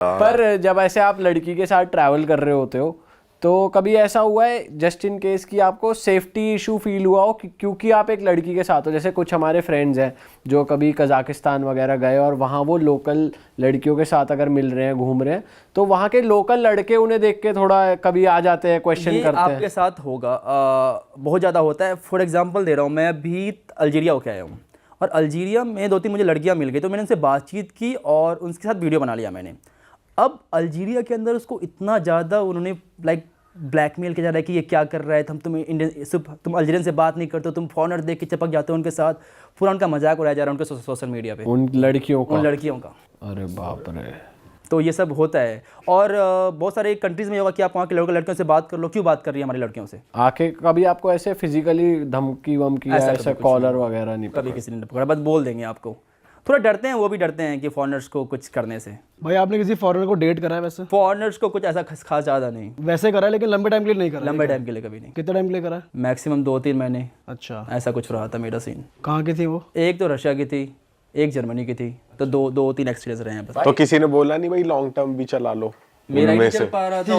पर जब ऐसे आप लड़की के साथ ट्रैवल कर रहे होते हो तो कभी ऐसा हुआ है जस्ट इन केस कि आपको सेफ्टी इशू फील हुआ हो क्योंकि आप एक लड़की के साथ हो? जैसे कुछ हमारे फ्रेंड्स हैं जो कभी कजाकिस्तान वगैरह गए और वहाँ वो लोकल लड़कियों के साथ अगर मिल रहे हैं, घूम रहे हैं, तो वहाँ के लोकल लड़के उन्हें देख के थोड़ा कभी आ जाते हैं, क्वेश्चन करते हैं। आपके साथ होगा, बहुत ज़्यादा होता है। फॉर एग्जाम्पल दे रहा हूँ, मैं अभी अल्जीरिया होके आया हूँ और अल्जीरिया में 2-3 मुझे लड़कियाँ मिल गई, तो मैंने उनसे बातचीत की और उनके साथ वीडियो बना लिया मैंने। अब अल्जीरिया के अंदर उसको इतना ज़्यादा उन्होंने ब्लैकमेल किया जा रहा है कि ये क्या कर रहा है, तुम अल्जीरियन से बात नहीं करते हो, तुम फॉरेनर देख के चिपक जाते हो उनके साथ। पूरा उनका मजाक उड़ाया जा रहा है उनके सोशल मीडिया पे, उन लड़कियों का। अरे बाप रे। तो ये सब होता है। और बहुत सारे कंट्रीज़ में होगा कि आप वहाँ के लड़कियों से बात कर लो, क्यों बात कर रही है हमारी लड़कियों से? आके कभी आपको ऐसे फिजिकली धमकी वमकी ऐसा कॉलर वगैरह नहीं कभी किसी ने पकड़ा? बस बोल देंगे आपको। थोड़ा डरते हैं, वो भी डरते हैं कि फॉरेनर्स को कुछ करने से। भाई आपने किसी फॉरेनर को डेट करा है वैसे? फॉरेनर्स को कुछ ऐसा खास ज़्यादा नहीं, वैसे करा है लेकिन लंबे टाइम के लिए नहीं करा? लंबे टाइम के लिए कभी नहीं। कितने टाइम के लिए करा है? मैक्सिमम 2-3 महीने। अच्छा, ऐसा कुछ रहा था मेरा सीन। कहाँ की थी वो? एक तो रशिया की थी, एक जर्मनी की थी, तो 2-3 एक्सपीरियंस रहे हैं बस। तो किसी ने बोला नहीं भाई लॉन्ग टर्म भी चला लो? मेरा ही चल पा रहा था,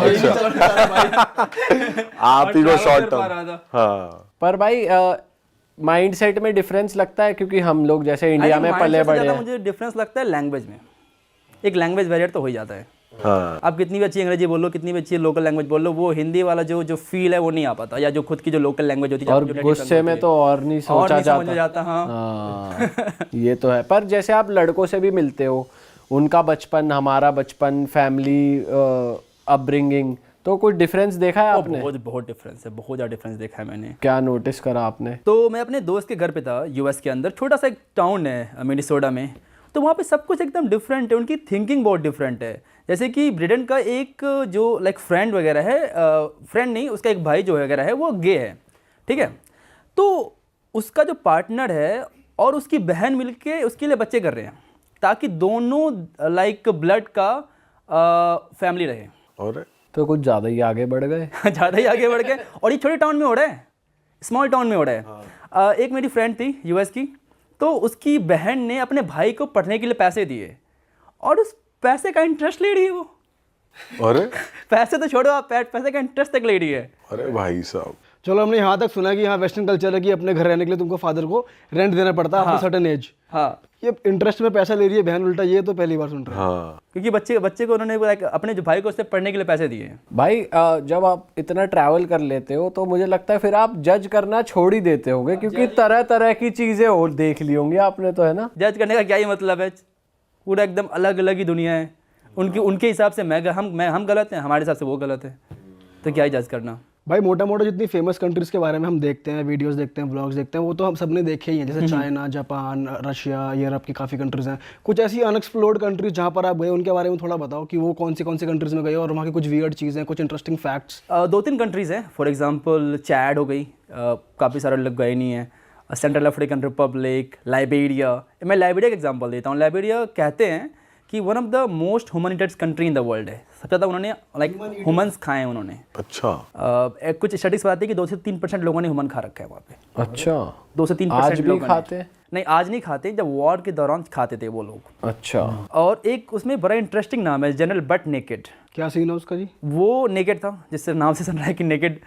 आप ही को शॉर्ट टर्म। हाँ, पर भाई माइंड सेट में डिफरेंस लगता है क्योंकि हम लोग जैसे इंडिया में पले बड़े हैं। मुझे डिफरेंस लगता है लैंग्वेज में। एक लैंग्वेज बैरियर तो हो ही जाता है। हाँ। आप कितनी भी अच्छी अंग्रेजी बोल लो, कितनी भी अच्छी लोकल लैंग्वेज बोल लो, वो हिंदी वाला जो फील है वो नहीं आ पाता, या जो खुद की जो लोकल लैंग्वेज होती है। और गुस्से में तो और नहीं सोचा जाता। हाँ। ये तो है। पर जैसे आप लड़कों से भी मिलते हो, उनका बचपन, हमारा बचपन, फैमिली अपब्रिंगिंग, तो कुछ डिफरेंस देखा है आपने? बहुत डिफरेंस है, बहुत ज़्यादा डिफरेंस देखा है मैंने। क्या नोटिस करा आपने? तो मैं अपने दोस्त के घर पे था यूएस के अंदर, छोटा सा एक टाउन है मिनेसोटा में। तो वहाँ पे सब कुछ एकदम डिफरेंट है, उनकी थिंकिंग बहुत डिफरेंट है। जैसे कि ब्रिडन का एक जो फ्रेंड वगैरह है, फ्रेंड नहीं, उसका एक भाई जो वगैरह है वो गे है, ठीक है। तो उसका जो पार्टनर है और उसकी बहन मिलके उसके लिए बच्चे कर रहे हैं ताकि दोनों ब्लड का फैमिली रहे। और तो कुछ ज़्यादा ही आगे बढ़ गए। ज़्यादा ही आगे बढ़ गए। और ये छोटे टाउन में हो रहा है, स्मॉल टाउन में हो रहा है। हाँ। एक मेरी फ्रेंड थी यूएस की, तो उसकी बहन ने अपने भाई को पढ़ने के लिए पैसे दिए और उस पैसे का इंटरेस्ट ले रही है वो। अरे पैसे तो छोड़ो, आप पैसे का इंटरेस्ट तक ले रही है। अरे भाई साहब, चलो हमने यहाँ तक सुना कि यहाँ वेस्टर्न कल्चर है कि अपने घर रहने के लिए तुमको फादर को रेंट देना पड़ता है आफ्टर सर्टेन एज। हाँ, ये इंटरेस्ट में पैसा ले रही है बहन उल्टा, ये तो पहली बार सुन रहे हैं। हाँ। क्योंकि बच्चे को उन्होंने अपने जो भाई को उससे पढ़ने के लिए पैसे दिए। भाई जब आप इतना ट्रैवल कर लेते हो तो मुझे लगता है फिर आप जज करना छोड़ ही देते होगे, क्योंकि तरह तरह की चीजें और देख ली होंगी आपने, तो है ना? जज करने का क्या ही मतलब है, पूरा एकदम अलग अलग ही दुनिया है। उनके हिसाब से हम गलत हैं, हमारे हिसाब से वो गलत है, तो क्या ही जज करना। भाई मोटा मोटा जितनी फेमस कंट्रीज के बारे में हम देखते हैं, वीडियोस देखते हैं, व्लॉग्स देखते हैं, वो तो हम सबने देखे ही हैं, जैसे चाइना, जापान, रशिया, यूरोप की काफ़ी कंट्रीज हैं। कुछ ऐसी अनएक्सप्लोर्ड कंट्रीज जहाँ पर आप गए उनके बारे में थोड़ा बताओ कि वो कौन सी कंट्रीज में गए और वहाँ की कुछ वियर्ड चीज़ें, कुछ इंटरेस्टिंग फैक्ट्स। 2-3 कंट्रीज़ हैं। फॉर एग्जांपल चैड हो गई, काफ़ी सारे लोग गए नहीं हैं। Central African republic, Liberia. मैं लाइबेरिया का एग्जांपल देता हूँ। लाइबेरिया कहते हैं कि one of the most humanitarian country in the world है। सबसे ज़्यादा उन्होंने ह्यूमन्स खाए हैं उन्होंने। अच्छा। कुछ स्टडीज बताती है कि 2 से 3% लोगों ने ह्यूमन खा रखा है वहाँ पे। अच्छा, 2 से 3% आज भी खाते? नहीं, आज नहीं खाते, जब वॉर के दौरान खाते थे वो लोग। अच्छा। और एक उसमें बड़ा इंटरेस्टिंग नाम है, जनरल बट नेकेड। क्या सीन है उसका जी? वो नेकेड था, जिससे नाम से सुन रहा है कि नेकेड,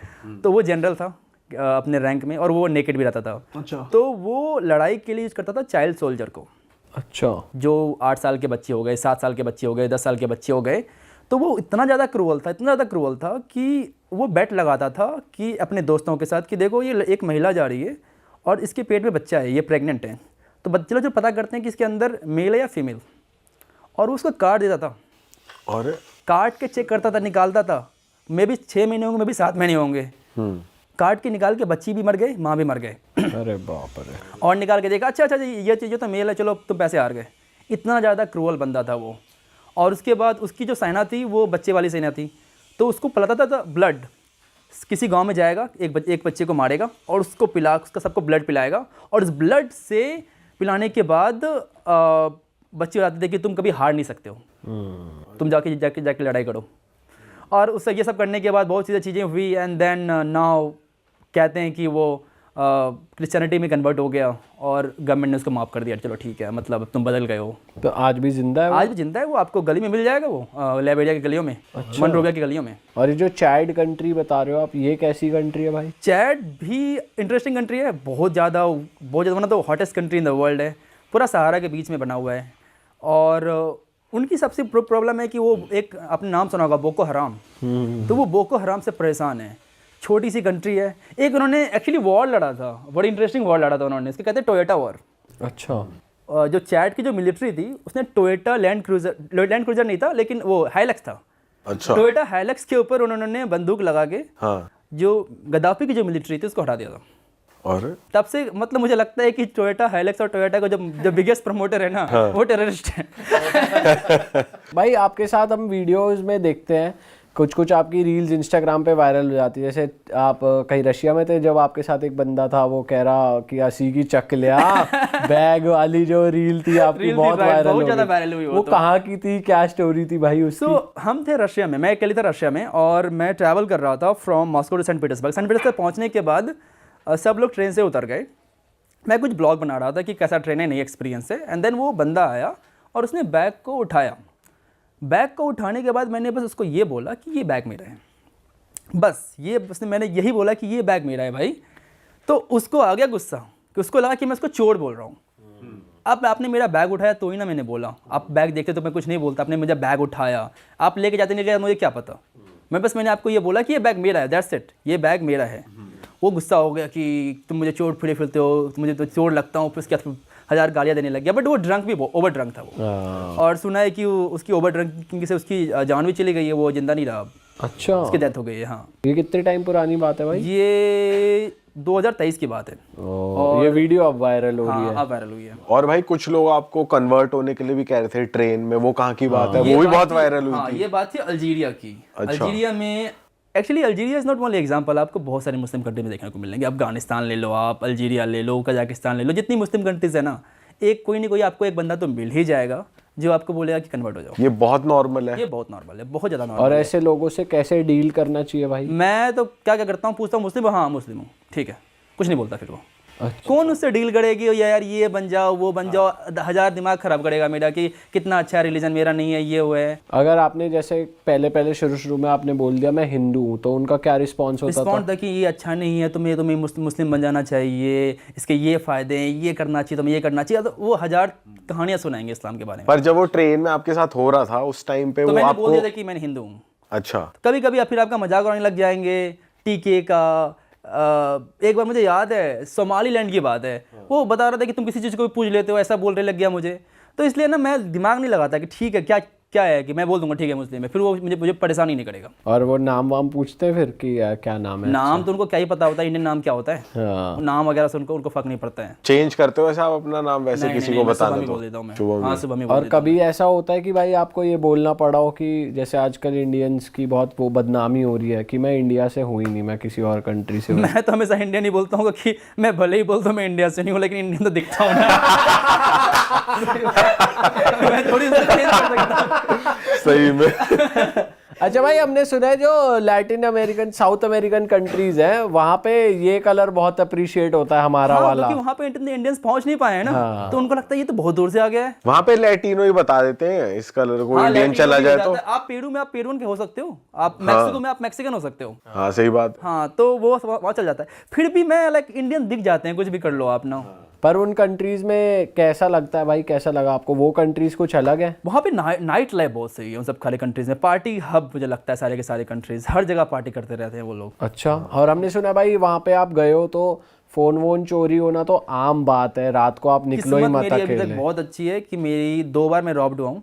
तो वो जनरल था अपने रैंक में और वो नेकेड भी रहता था। अच्छा। तो वो लड़ाई के लिए यूज़ करता था चाइल्ड सोल्जर को। अच्छा। जो 8 साल के बच्चे हो गए, 7 साल के बच्चे हो गए, 10 साल के बच्चे हो गए, तो वो इतना ज़्यादा क्रूअल था कि वो बेट लगाता था कि अपने दोस्तों के साथ कि देखो ये एक महिला जा रही है और इसके पेट में बच्चा है, ये प्रेग्नेंट है, तो बच्चे लोग जो पता करते हैं कि इसके अंदर मेल है या फीमेल, और उसको काट देता था। और काट के चेक करता था, निकालता था, मे भी 6 महीने होंगे, मे भी 7 महीने होंगे। काट के निकाल के बच्ची भी मर गए, माँ भी मर गए। अरे बाप रे। और निकाल के देखा, अच्छा ये चीज़ तो मेल है, चलो तुम पैसे हार गए। इतना ज़्यादा क्रूअल बंदा था वो। और उसके बाद उसकी जो सेना थी वो बच्चे वाली सेना थी, तो उसको पिलाता था ब्लड। किसी गांव में जाएगा, एक बच्चे को मारेगा और उसका सबको ब्लड पिलाएगा, और उस ब्लड से पिलाने के बाद बच्चे बताते थे कि तुम कभी हार नहीं सकते हो, तुम जाके लड़ाई करो। और उससे ये सब करने के बाद बहुत चीज़ें हुई, एंड देन नाउ कहते हैं कि वो क्रिश्चियनिटी में कन्वर्ट हो गया और गवर्नमेंट ने उसको माफ़ कर दिया, चलो ठीक है, मतलब अब तुम बदल गए हो। तो आज भी जिंदा है वो? आज भी जिंदा है वो, आपको गली में मिल जाएगा वो, लाइबेरिया की गलियों में, मनरोविया की गलियों में। और ये जो चैड कंट्री बता रहे हो आप, ये कैसी कंट्री है भाई? चैड भी इंटरेस्टिंग कंट्री है, बहुत ज़्यादा one of the hottest country in the world है, पूरा सहारा के बीच में बना हुआ है। और उनकी सबसे प्रॉब्लम है कि वो एक, आपने नाम सुना होगा, बोको हराम। तो वो बोको हराम से परेशान है, छोटी सी कंट्री है। एक उन्होंने एक्चुअली वॉर लड़ा था, बड़ी इंटरेस्टिंग वॉर लड़ा था उन्होंने, इसको कहते हैं टोयोटा वॉर। अच्छा। जो चैड की जो मिलिट्री थी उसने टोयोटा लैंड क्रूजर नहीं था लेकिन वो हाइलक्स था। अच्छा। टोयोटा हाइलक्स के ऊपर उन्होंने बंदूक लगा के हाँ। जो गद्दाफी की जो मिलिट्री थी उसको हटा दिया था। और तब से मतलब मुझे लगता है कि टोयोटा हाइलक्स और टोयोटा का जो बिगेस्ट प्रमोटर है ना, वो टेररिस्ट है। भाई आपके साथ हम वीडियोस में देखते हैं, कुछ कुछ आपकी रील्स इंस्टाग्राम पे वायरल हो जाती है। जैसे आप कहीं रशिया में थे, जब आपके साथ एक बंदा था, वो कह रहा कि असी की चक लिया बैग वाली जो रील थी आपकी, बहुत वायरल हो गई। वो कहाँ की थी, क्या स्टोरी थी भाई उसकी? तो हम थे रशिया में, मैं अकेले था रशिया में, और मैं ट्रैवल कर रहा था from Moscow to Saint Petersburg. Saint Petersburg पहुँचने के बाद सब लोग ट्रेन से उतर गए। मैं कुछ ब्लॉग बना रहा था कि कैसा ट्रेन है, नई एक्सपीरियंस है। एंड देन वो बंदा आया और उसने बैग को उठाया। बैग को उठाने के बाद मैंने बस उसको ये बोला कि ये बैग मेरा है, बस ये मैंने यही बोला कि ये बैग मेरा है भाई। तो उसको आ गया गुस्सा, कि उसको लगा कि मैं उसको चोर बोल रहा हूँ। अब आपने मेरा बैग उठाया तो ही ना मैंने बोला, आप बैग देखते तो मैं कुछ नहीं बोलता, आपने मुझे बैग उठाया, आप लेके जाते नहीं गए, मुझे क्या पता। मैंने आपको ये बोला कि ये बैग मेरा है, दैट्स इट, ये बैग मेरा है। वो गुस्सा हो गया कि तुम मुझे चोर फिरे फिरते हो, मुझे तो चोर लगता हूँ, फिर उसके बाद 1000 गालियाँ देने लग गया। बट वो ड्रंक भी, ओवर ड्रंक था वो। और सुना है कि उसकी ओवर ड्रंकिंग से उसकी जान भी चली गई है, वो जिंदा नहीं रहा। अच्छा, उसकी डेथ हो गई है। हाँ, ये कितने टाइम पुरानी बात है भाई? ये 2023 की बात है। और ये वीडियो अब वायरल हो रही है। अब वायरल हुई है। और भाई कुछ लोग आपको कन्वर्ट होने के लिए भी कह रहे थे ट्रेन में, वो कहाँ की बात है? वो भी बहुत वायरल हुई थी। ये बात थी अल्जीरिया की। अच्छा। अल्जीरिया में actually, Algeria is not only example, आपको बहुत सारे मुस्लिम कंट्री में देखने को मिलेंगे। अफगानिस्तान ले लो आप, अल्जीरिया ले लो, कजाकिस्तान ले लो, जितनी मुस्लिम कंट्रीज़ है ना, एक कोई नहीं कोई आपको एक बंदा तो मिल ही जाएगा जो आपको बोलेगा कि कन्वर्ट हो जाओ। ये बहुत नॉर्मल है। ये बहुत नॉर्मल है, बहुत ज़्यादा नॉर्मल। और ऐसे लोगों से कैसे डील करना चाहिए भाई? मैं तो क्या क्या करता हूँ, पूछता हूँ मुस्लिम हो? हाँ मुस्लिम हूँ, ठीक है, कुछ नहीं बोलता। फिर वो कौन उससे डील करेगी, यार ये बन जाओ, वो बन जाओ, 1000 दिमाग खराब करेगा मेरा कि कितना अच्छा रिलीजन मेरा नहीं है, ये वो है। अगर आपने जैसे पहले शुरू में आपने बोल दिया मैं हिंदू हूँ, तो उनका क्या रिस्पॉन्स होता था? रिस्पॉन्स था कि ये अच्छा नहीं है, तुम्हें मुस्लिम बन जाना चाहिए, इसके ये फ़ायदे हैं, ये करना चाहिए, तुम्हें ये करना चाहिए। तो वो 1000 कहानियाँ सुनाएंगे इस्लाम के बारे में। पर जब वो ट्रेन में आपके साथ हो रहा था उस टाइम पे, तो वो मैंने आपको बोल दिया था कि मैं हिंदू हूँ। अच्छा। कभी कभी फिर आपका मजाक उड़ाने लग जाएंगे टीके का। एक बार मुझे याद है, सोमालीलैंड की बात है, वो बता रहा था कि तुम किसी चीज़ को भी पूछ लेते हो, ऐसा बोलने लग गया मुझे। तो इसलिए ना मैं दिमाग नहीं लगाता कि ठीक है क्या है कि मैं बोल दूंगा ठीक है मुस्लिम है, फिर वो मुझे परेशान ही नहीं करेगा। और वो नाम वाम पूछते हैं फिर कि क्या नाम है? नाम तो उनको क्या ही पता होता है, इंडियन नाम क्या होता है। हाँ। नाम वगैरह से उनको फर्क नहीं पड़ता है। चेंज करते हो ऐसा आप अपना नाम वैसे नहीं, किसी नहीं, को मैं बताना सुबह में तो बोल देता हूँ मैं। सुबह में। हाँ, सुबह में बोल और देता हूँ। कभी ऐसा होता है कि भाई आपको ये बोलना पड़ा हो कि जैसे आजकल इंडियंस की बहुत वो बदनामी हो रही है कि मैं इंडिया से हूँ ही नहीं, मैं किसी और कंट्री से हूँ? मैं तो हमेशा इंडियन ही बोलता हूँ कि मैं भले ही बोलता हूँ मैं इंडिया से नहीं हूँ, लेकिन इंडियन तो दिखता हूँ ना। मैं थोड़ी सी चेंज कर सकता हूँ। सही में। अच्छा भाई, हमने सुना है जो Latin American, south American countries हैं, वहाँ पे ये कलर बहुत अप्रिशिएट होता है हमारा वाला। क्योंकि वहाँ पे इंडियंस पहुँच नहीं पाए हैं ना, तो उनको लगता है ये तो बहुत दूर से आ गया है। वहाँ पे लैटिनो ही बता देते हैं इस कलर को, इंडियन लैटिनो चला भी जाए हो तो। जाता है। आप पेरून के हो सकते हो, आप मैक्सिको में आप मैक्सिकन हो सकते हो। हाँ सही बात। हाँ, तो वो वहाँ चल जाता है। फिर भी मैं इंडियन दिख जाते हैं, कुछ भी कर लो आप ना। पर उन कंट्रीज में कैसा लगता है भाई, कैसा लगा आपको? वो कंट्रीज कुछ अलग है? वहाँ पे नाइट लाइफ बहुत सही है उन सब खाली कंट्रीज में। पार्टी हब मुझे लगता है सारे के सारे कंट्रीज, हर जगह पार्टी करते रहते हैं वो लोग। अच्छा। और हमने सुना भाई वहाँ पे आप गए हो तो फोन वोन चोरी होना तो आम बात है, रात को आप निकलो ही किस्मत मत मेरी अभी अकेले। तक बहुत अच्छी है कि मेरी 2 बार मैं रॉब्ड हुआ हूँ।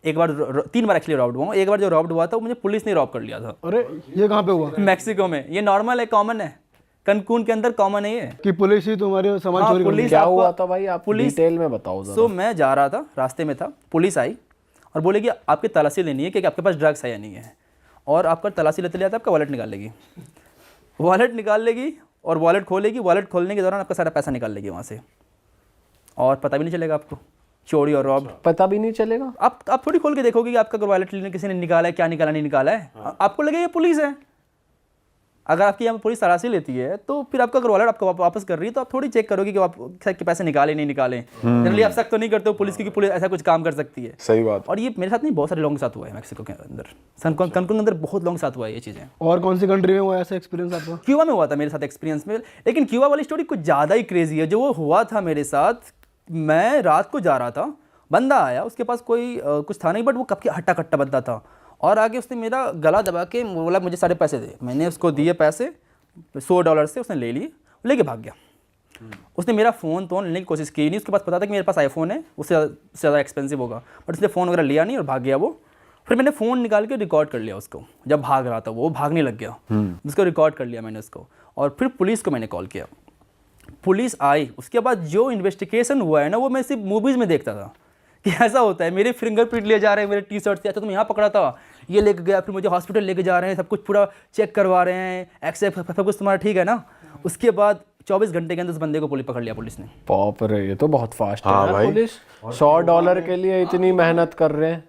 एक बार 3 बार एक्चुअली रॉब्ड हुआ हूँ। एक बार जो रॉब्ड हुआ था वो मुझे पुलिस ने रॉब कर लिया था। अरे ये कहाँ पे हुआ? मैक्सिको में। ये नॉर्मल है, कॉमन है, कनकून के अंदर कॉमन है ये। कि पुलिस ही तुम्हारे सामान हाँ, चोरी कर पुलिस क्या आपको- हुआ था भाई, आप डिटेल में बताओ जरा। सो मैं जा रहा था, रास्ते में था, पुलिस आई और बोले कि आपकी तलाशी लेनी है कि आपके पास ड्रग्स है या नहीं है, और आपका तलाशी लेते लेते आपका वॉलेट निकाल लेगी। वॉलेट निकाल लेगी और वॉलेट खोलेगी। वॉलेट खोलने के दौरान आपका सारा पैसा निकाल लेगी वहाँ से, और पता भी नहीं चलेगा आपको, चोरी और रॉब। पता भी नहीं चलेगा? आप थोड़ी खोल के देखोगे कि आपका वॉलेट किसी ने निकाला है, क्या निकाला नहीं निकाला है। आपको लगेगा ये पुलिस है। अगर आपकी यहाँ पुलिस तलाशी लेती है तो फिर आपका अगर वॉलेट आपको वापस कर रही है तो आप थोड़ी चेक करोगे कि आप के पैसे निकाले नहीं निकाले। जनरली आप सख्त तो नहीं करते हो पुलिस, क्योंकि पुलिस ऐसा कुछ काम कर सकती है। सही बात। और ये मेरे साथ नहीं, बहुत सारे लोगों के साथ हुआ है मैक्सिको के अंदर, कनकुन के अंदर बहुत लोगों के साथ हुआ है ये चीज़ें। और कौन सी कंट्री में हुआ ऐसा एक्सपीरियंस आपका? क्यूबा में हुआ था मेरे साथ एक्सपीरियंस में, लेकिन क्यूबा वाली स्टोरी कुछ ज़्यादा ही क्रेजी है। जो वो हुआ था मेरे साथ, मैं रात को जा रहा था, बंदा आया, उसके पास कोई कुछ था नहीं, बट वो कब के हट्टा कट्टा बंदा था, और आगे उसने मेरा गला दबा के बोला मुझे सारे पैसे दे। मैंने उसको दिए पैसे $100 से, उसने ले लिए, लेके भाग गया। उसने मेरा फ़ोन तो लेने की कोशिश की नहीं, उसके पास पता था कि मेरे पास आईफोन है, उससे ज़्यादा एक्सपेंसिव होगा, बट उसने फ़ोन वगैरह लिया नहीं और भाग गया वो। फिर मैंने फ़ोन निकाल के रिकॉर्ड कर लिया उसको, जब भाग रहा था वो भागने लग गया, उसको रिकॉर्ड कर लिया मैंने उसको, और फिर पुलिस को मैंने कॉल किया। पुलिस आई, उसके बाद जो इन्वेस्टिगेशन हुआ है ना, वो मैं सिर्फ मूवीज़ में देखता था कि ऐसा होता है, मेरे फिंगरप्रिंट ले जा रहे हैं मेरे टी शर्ट से, अच्छा तुम यहाँ पकड़ा था, ये लेके गया, फिर मुझे हॉस्पिटल लेके जा रहे हैं, सब कुछ पूरा चेक करवा रहे हैं, एक्सेप्ट सब कुछ तुम्हारा ठीक है ना। उसके बाद 24 घंटे के अंदर उस बंदे को पुलिस पकड़ लिया पुलिस ने। बाप रे, ये तो बहुत फास्ट है हाँ यार भाई। पुलिस। $100 के लिए इतनी मेहनत कर रहे हैं,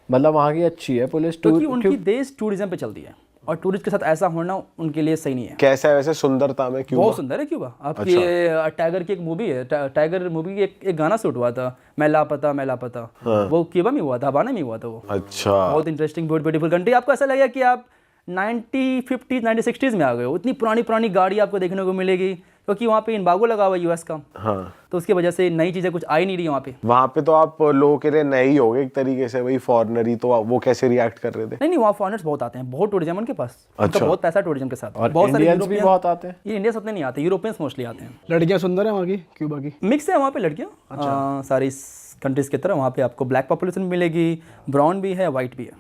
मतलब वहाँ की अच्छी है पुलिस। क्योंकि उनकी देश टूरिज्म पे चलती है, और टूरिस्ट के साथ ऐसा होना उनके लिए सही नहीं है। कैसा है वैसे सुंदरता में क्यूबा? बहुत सुंदर है क्यूबा। आपकी टाइगर की एक मूवी है, टाइगर मूवी की एक गाना शूट हुआ था, मैं लापता मैं लापता, वो क्यूबा में हुआ था, हवाना में हुआ था वो। अच्छा। बहुत इंटरेस्टिंग, बहुत ब्यूटीफुल कंट्री। आपको ऐसा लगेगा कि आप 90s, 50s, 60s में आ गए हो। इतनी पुरानी पुरानी गाड़ी आपको देखने को मिलेगी, क्योंकि वहाँ पे इम्बागो लगा हुआ है यूएस का, हाँ। तो उसकी वजह से नई चीज़ें कुछ आई नहीं रही वहाँ पे। वहाँ पे तो आप लोगों के लिए नए ही हो गए एक तरीके से, वही फॉरेनर ही, तो वो कैसे रिएक्ट कर रहे थे? नहीं, वहाँ फॉरेनर्स बहुत आते हैं, बहुत टूरिज्म उनके पास, उनका बहुत पैसा टूरिज्म के साथ। और बहुत सारे इंडियंस भी बहुत आते हैं। ये इंडिया सत्ते नहीं आते, यूरोपियंस मोस्टली आते हैं। लड़कियां सुंदर है वहाँ की, क्यूबा की? मिक्स है वहाँ पे लड़कियाँ, सारी कंट्रीज की तरह। वहाँ पे आपको ब्लैक पॉपुलेशन मिलेगी, ब्राउन भी है, वाइट भी है।